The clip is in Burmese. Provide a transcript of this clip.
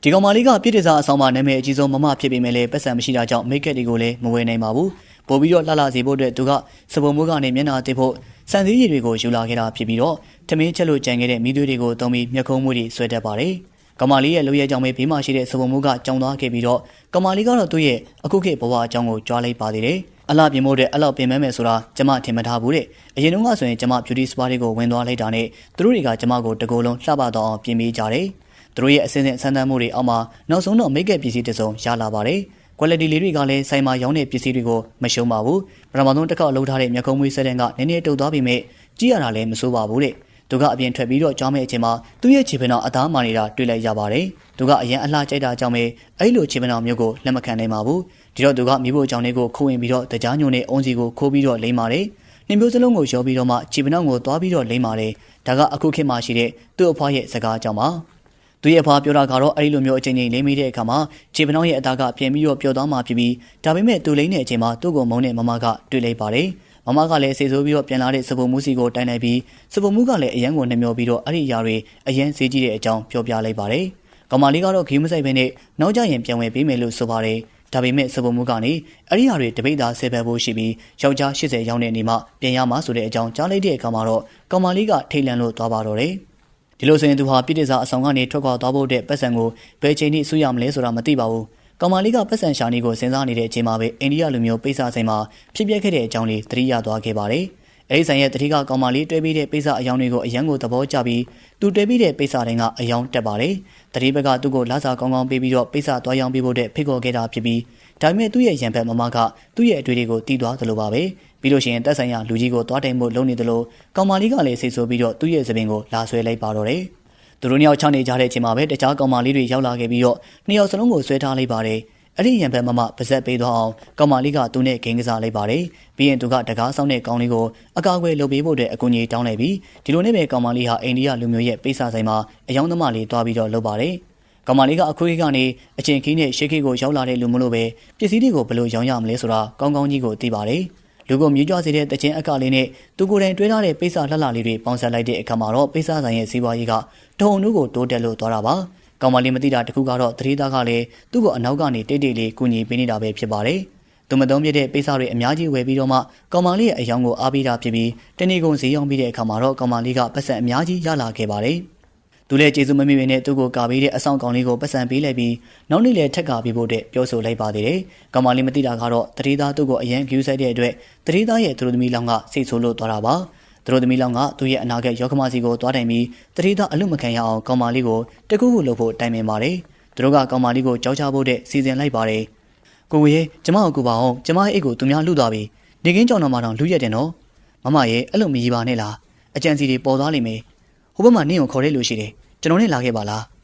ဒီကောင်မလေးကပြည်တစားအဆောင်မှာနာမည်အကြီးဆုံးမမဖြစ်ပေမဲ့လည်းပတ်စံမရှိတာကြောင့်မိတ်ကက်တွေကိုလည်းမဝယ်နိုင်ပါဘူးပို့ပြီးတော့လှလှစေဖို့အတွက်သူကစပုံမိုးကနေမျက်နှာတစ်ဖို့စံစည်းရည်တွေကိုယူလာခဲ့တာဖြစ်ပြီးတော့ထမင်းချက်လို့ကြံခဲ့တဲ့မိသွေးတွေကိုတုံးပြီးမျက်ခုံးမွေးတွေဆွဲတတ်ပါတယ်ကောင်မလေးရဲ့လူရဲကြောင့်ပဲဘေးမှာရှိတဲ့စပုံမိုးကကြောင်သွားခဲ့ပြီးတော့ကောင်မလေးကတော့သူ့ရဲ့အခုခေတ်ဘဝအကြောင်းကိုကြွားလိုက်ပါသေးတယ်အလှပြင်မို့တဲ့အလောက်ပြင်မဲမယ်ဆိုတာကျမထင်မထားဘူးတဲ့အရင်တုန်းကဆိုရင်ကျမ beauty spa တွေကိုဝင်သွားလိုက်တာနဲ့သူတို့တွေကကျမကိုတကိုယ်လုံးလှပတော့အောင်ပြင်ပေးကြတယ်သူတို့ရဲ့အစင်းစင်ဆန်းသန်းမှုတွေအောက်မှာနောက်ဆုံးတော့မိတ်ကပ်ပစ္စည်းတစ်စုံရလာပါတယ်။ quality လေးတွေကလည်းဆိုင်မှာရောင်းတဲ့ပစ္စည်းတွေကိုမရှုံးပါဘူး။ပထမဆုံးတစ်ခေါက်လှုပ်ထားတဲ့မျက်ခုံးမွေးစက်တန်းကနည်းနည်းတုတ်သွားပြီမဲ့ကြည့်ရတာလည်းမဆိုးပါဘူးတဲ့။သူကအပြင်ထွက်ပြီးတော့ကြွားမဲ့အချိန်မှာသူ့ရဲ့ခြေပင်တော်အသားမာနေတာတွေ့လိုက်ရပါတယ်။သူကအရင်အလှကြိုက်တာကြောင့်ပဲအဲ့လိုခြေပင်တော်မျိုးကိုလက်မခံနိုင်ပါဘူး။ဒီတော့သူကမိဖို့အကြောင်းလေးကိုခိုးဝင်ပြီးတော့တကြားညုံနဲ့အုံးစီကိုခိုးပြီးတော့လိမ့်ပါတယ်။နှင်းမျိုးစလုံးကိုရောပြီးတော့မှခြေပင်တော်ကိုသွားပြီးတော့လိမ့်ပါတယ်။ဒါကအခုခေတ်မှာရှိတဲ့သူ့အဖွားရဲ့စကားကြောင့်ပါ။သူရဲ့ဖွားပြောတာကတော့အဲ့ဒီလိုမျိုးအချိန်ချင်းလိမ့်မိတဲ့အခါမှာခြေပနှောင်းရဲ့အသားကပြင်ပြီးတော့ပျော်သွားမှဖြစ်ပြီးဒါပေမဲ့သူလိမ့်တဲ့အချိန်မှာသူ့ကိုမုန်းတဲ့မမကတွေ့လိုက်ပါတယ်။မမကလည်းစေဆိုးပြီးတော့ပြန်လာတဲ့စပုံမူးစီကိုတိုင်လိုက်ပြီးစပုံမူးကလည်းအရန်ကိုနှမျောပြီးတော့အဲ့ဒီအရာတွေအရန်ဈေးကြီးတဲ့အကြောင်းပြောပြလိုက်ပါတယ်။ကောင်မလေးကတော့ဂီးမဆိုင်ပဲနဲ့နောက်ကျရင်ပြန်ဝင်ပေးမယ်လို့ဆိုပါတယ်။ဒါပေမဲ့စပုံမူးကနေအဲ့ဒီအရာတွေတပိတ်သားဆယ်ပတ်ဖို့ရှိပြီးယောက်ျား80ရောင်းတဲ့နေမှာပြန်ရမှာဆိုတဲ့အကြောင်းကြားလိုက်တဲ့အခါမှာတော့ကောင်မလေးကထိတ်လန့်လို့သွားပါတော့တယ်။ဒီလိုဆိုရင်သူဟာပြည်တစားအဆောင်ကနေထွက်ခွာသွားဖို့တဲ့ပတ်စံကိုဘယ်ချိန်ထိဆူရမလဲဆိုတာမသိပါဘူး။ကောင်မလေးကပတ်စံရှာနေကိုစဉ်းစားနေတဲ့အချိန်မှာပဲအိန္ဒိယလူမျိုးပိတ်စာဆိုင်မှာဖြစ်ပျက်ခဲ့တဲ့အကြောင်းလေးသတိရသွားခဲ့ပါတယ်။အဲဒီဆိုင်ရဲ့တတိကကောင်မလေးတွဲပြီးတဲ့ပိတ်စာအယောင်တွေကိုအရန်ကိုသဘောကျပြီးသူတွဲပြီးတဲ့ပိတ်စာတိုင်းကအယောင်တက်ပါတယ်။တတိဘက်ကသူ့ကိုလာစာကောင်းကောင်းပေးပြီးတော့ပိတ်စာတွားရောင်းပေးဖို့တဲ့ဖိတ်ခေါ်ခဲ့တာဖြစ်ပြီးဒါပေမဲ့သူ့ရဲ့ရံဖက်မမကသူ့ရဲ့အတွေ့တွေကိုတီးသွားသလိုပါပဲ။ပြီးလို့ရှိရင်တက်ဆိုင်ရလူကြီးကိုတွားတိုင်ဖို့လုပ်နေသလိုကောင်မလေးကလည်းစိတ်ဆိုးပြီးတော့သူ့ရဲ့သပင်ကိုလာဆွဲလိုက်ပါတော့တယ်။သူတို့နှစ်ယောက်ချနေကြတဲ့အချိန်မှာပဲတခြားကောင်မလေးတွေရောက်လာခဲ့ပြီးတော့နှစ်ယောက်စလုံးကိုဆွဲထားလိုက်ပါတယ်။အဲ့ဒီရံဖက်မမပါဇက်ပေးသွားအောင်ကောင်မလေးကသူနဲ့ဂိမ်းကစားလိုက်ပါတယ်။ပြီးရင်သူကတကားဆောင်တဲ့ကောင်လေးကိုအကာအကွယ်လုပ်ပေးဖို့အတွက်အကူအညီတောင်းလိုက်ပြီးဒီလိုနဲ့ပဲကောင်မလေးဟာအိန္ဒိယလူမျိုးရဲ့ပိတ်စာဆိုင်မှာအယောင်သမားလေးတွားပြီးတော့လုပ်ပါတယ်။ကောင်မလေးကအခွေးကနေအချင်းခီးနဲ့ရှေးခီးကိုရောက်လာတဲ့လူမလို့ပဲပစ္စည်းတွေကိုဘယ်လိုရောင်းရမလဲဆိုတာကောင်းကောင်းကြီးကိုသိပါတယ်။လူကိုမြူးကြွစေတဲ့တခြင်းအကလေးနဲ့သူကိုယ်တိုင်တွဲထားတဲ့ပိတ်စာလှလှလေးတွေပေါင်းစပ်လိုက်တဲ့အခါမှာတော့ပိတ်စာဆိုင်ရဲ့စီးပွားရေးကတုံတို့ကိုတိုးတက်လို့သွားတာပါ။ကောင်မလေးမသိတာတခုကတော့သတိသားကလည်းသူ့ကိုအနောက်ကနေတိတ်တိတ်လေးကူညီပေးနေတာပဲဖြစ်ပါတယ်။သူမသုံးပြတဲ့ပိတ်စာတွေအများကြီးဝယ်ပြီးတော့မှကောင်မလေးရဲ့အယောင်ကိုအားပေးတာဖြစ်ပြီးတနေ့ကုန်ဈေးရောင်းပြီးတဲ့အခါမှာတော့ကောင်မလေးကပတ်စံအများကြီးရလာခဲ့ပါတယ်။သူလည်းကျေးဇူးမမေ့ပဲနဲ့သူ့ကိုကာပေးတဲ့အဆောင်ကောင်လေးကိုပတ်စံပေးလိုက်ပြီးနောက်နေ့လည်းထက်ကာပေးဖို့တဲ့ပြောဆိုလိုက်ပါသေးတယ်။ကောင်မလေးမသိတာကတော့တတိသားသူ့ကိုအရန်ကျူးဆိုင်တဲ့အတွက်တတိသားရဲ့သူတို့သမီးလောင်ကစိတ်ဆိုးလို့သွားတာပါ။သူတို့သမီးလောင်ကသူ့ရဲ့အနာဂတ်ယောဂမစီကိုသွားတိုင်ပြီးတတိသားအလွတ်မခံရအောင်ကောင်မလေးကိုတကူကူလုပ်ဖို့တိုင်ပင်ပါတယ်။သူတို့ကကောင်မလေးကိုကြောက်ချဖို့တဲ့စီစဉ်လိုက်ပါတယ်။ကိုရဲ့ကျမကိုကူပါအောင်ကျမရဲ့အိတ်ကိုသူများလှူသွားပြီ။နေကင်းကြောင်တော်မှာတောင်လူရက်တယ်နော်။မမရဲ့အဲ့လိုမကြီးပါနဲ့လား။အကြံစီတွေပေါ်သွားလိမ့်မယ်။ဟိုဘက်မှာနင့်ကိုခေါ်တဲ့လူရှိတယ်။ကျွန်တော်နဲ့လာခဲ့ပါလား။